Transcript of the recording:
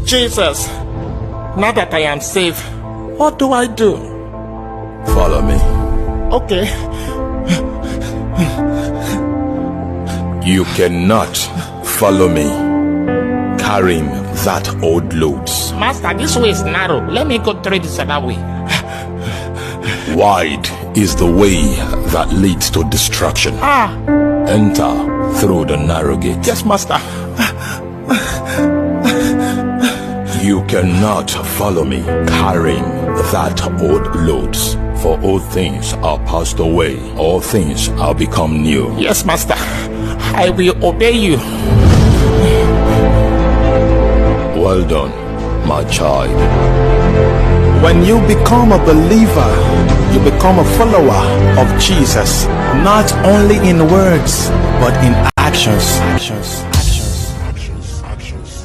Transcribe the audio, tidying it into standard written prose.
Jesus, now that I am safe, what do I do? Follow me. Okay. You cannot follow me carrying that old loads. Master, this way is narrow. Let me go through this other way. Wide is the way that leads to destruction. Enter through the narrow gate. Yes, Master. You cannot follow me carrying that old loads. For all things are passed away, all things are become new. Yes, Master. I will obey you. Well done, my child. When you become a believer, you become a follower of Jesus, not only in words, but in actions.